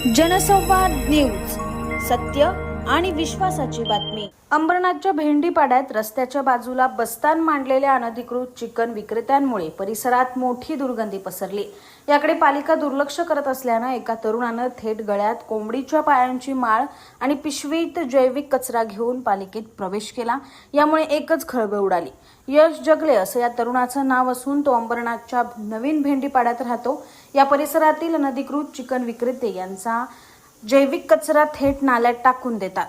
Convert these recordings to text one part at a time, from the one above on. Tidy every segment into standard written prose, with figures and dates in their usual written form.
जनसंवाद न्यूज, सत्य आणि विश्वासाची बातमी। अंबरनाथच्या भेंडीपाड्यात रस्त्याच्या बाजूला बस्तान मांडलेल्या अनधिकृत चिकन विक्रेत्यांमुळे परिसरात मोठी दुर्गंधी पसरली। याकडे पालिका दुर्लक्ष करत असल्याने एका तरुणाने थेट गळ्यात कोंबडीच्या पायांची माळ आणि पिशवीत जैविक कचरा घेऊन पालिकेत प्रवेश केला। यामुळे एकच खळबळ उडाली। यश जगले असं या तरुणाचं नाव असून तो अंबरनाथच्या नवीन भेंडीपाड्यात राहतो। या परिसरातील अनधिकृत चिकन विक्रेते यांचा जैविक कचरा थेट नाल्यात टाकून देतात।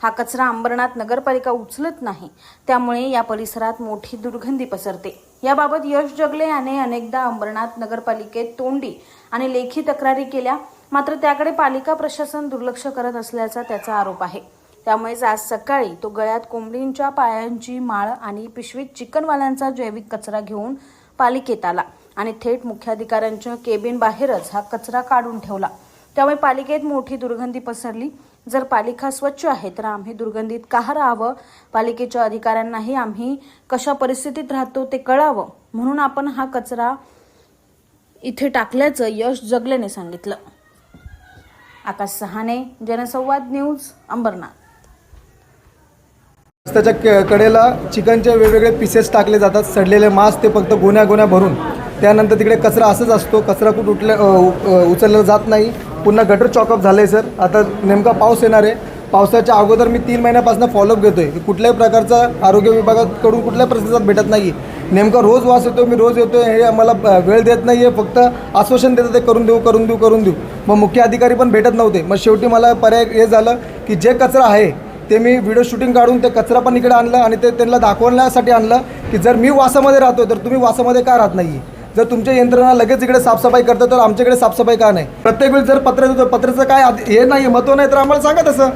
हा कचरा अंबरनाथ नगरपालिका उचलत नाही, त्यामुळे या परिसरात मोठी दुर्गंधी पसरते। याबाबत यश जगले याने अनेकदा अंबरनाथ नगरपालिकेत तोंडी आणि लेखी तक्रारी केल्या, मात्र त्याकडे पालिका प्रशासन दुर्लक्ष करत असल्याचा त्याचा आरोप आहे। त्यामुळे आज सकाळी तो गळ्यात कोंबडींच्या पायांची माळ आणि पिशवीत चिकनवाल्यांचा जैविक कचरा घेऊन पालिकेत आला आणि थेट मुख्याधिकाऱ्यांच्या केबिन बाहेरच हा कचरा काढून ठेवला। त्यामुळे पालिकेत मोठी दुर्गंधी पसरली। जर पालिका स्वच्छ आहे तर आम्ही दुर्गंधीत का राहावं? पालिकेच्या अधिकाऱ्यांनाही आम्ही कशा परिस्थितीत राहतो ते कळावं, म्हणून आपण हा कचरा इथे टाकल्याचं यश जगलेने सांगितलं। आकाश सहाने, जनसंवाद न्यूज, अंबरनाथ। रस्त्याच्या कडेला चिकनचे वेगवेगळे पीसेस टाकले जातात, सडलेले मांस ते फक्त गोण्या भरून। त्यानंतर तिकडे कचरा असंच असतो, कचरा कुठे उचलला जात नाही। पुन्हा गटर चॉकअप झालं आहे सर। आता नेमका पाऊस येणार आहे, पावसाच्या अगोदर मी 3 महिन्यापासून फॉलोअप घेतो आहे की कुठल्याही प्रकारचा आरोग्य विभागाकडून कुठल्याही प्रतिसाद भेटत नाही। नेमका रोज वास येतो, मी रोज येतो, हे आम्हाला वेळ देत नाही आहे, फक्त आश्वासन देतात ते करून देऊ। मग मुख्य अधिकारी पण भेटत नव्हते। मग शेवटी मला पर्याय हे झालं की जे कचरा आहे ते मी व्हिडिओ शूटिंग काढून ते कचरा पण इकडे आणलं आणि ते त्यांना दाखवण्यासाठी आणलं की जर मी वासामध्ये राहतोय तर तुम्ही वासामध्ये का राहत नाही? जर तुमच्या यंत्रणा लगेच इकडे साफसफाई करतात तर आमच्याकडे साफसफाई का नाही? प्रत्येक वेळी जर पत्र देतो, पत्राचं काय हे नाही, महत्त्व नाही, तर आम्हाला सांगा तसं।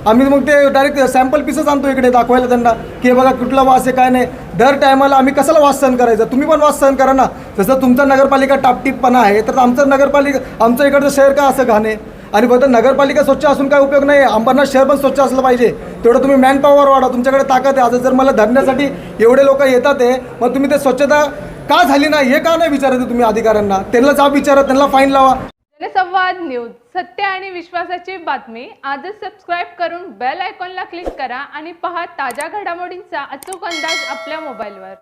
आम्ही मग ते डायरेक्ट सॅम्पल पीसच आणतो इकडे दाखवायला त्यांना की बघा कुठला वास आहे काय नाही। दर टायमाला आम्ही कशाला वास सहन करायचा? तुम्ही पण वास सहन करा ना। जसं तुमचा नगरपालिका टापटीपपणा आहे तर आमचं इकडचं शहर का असं घाण आहे? आणि फक्त नगरपालिका स्वच्छ असून काय उपयोग नाही, अंबरनाथ शहर पण स्वच्छ असलं पाहिजे। तेवढं तुम्ही मॅन पॉवर वाढा, तुमच्याकडे ताकद आहे। आज जर मला धरण्यासाठी एवढे लोक येतात आहे, मग तुम्ही ते स्वच्छता का झाली नाही हे का नाही विचारत तुम्ही अधिकाऱ्यांना? त्यांना जाब विचारा, त्यांना फाईन लावा। जनसंवाद न्यूज, सत्य आणि विश्वासाची बातमी। आजच सबस्क्राईब करून बेल आयकॉनला क्लिक करा आणि पहा ताज्या घडामोडींचा अचूक अंदाज आपल्या मोबाईलवर।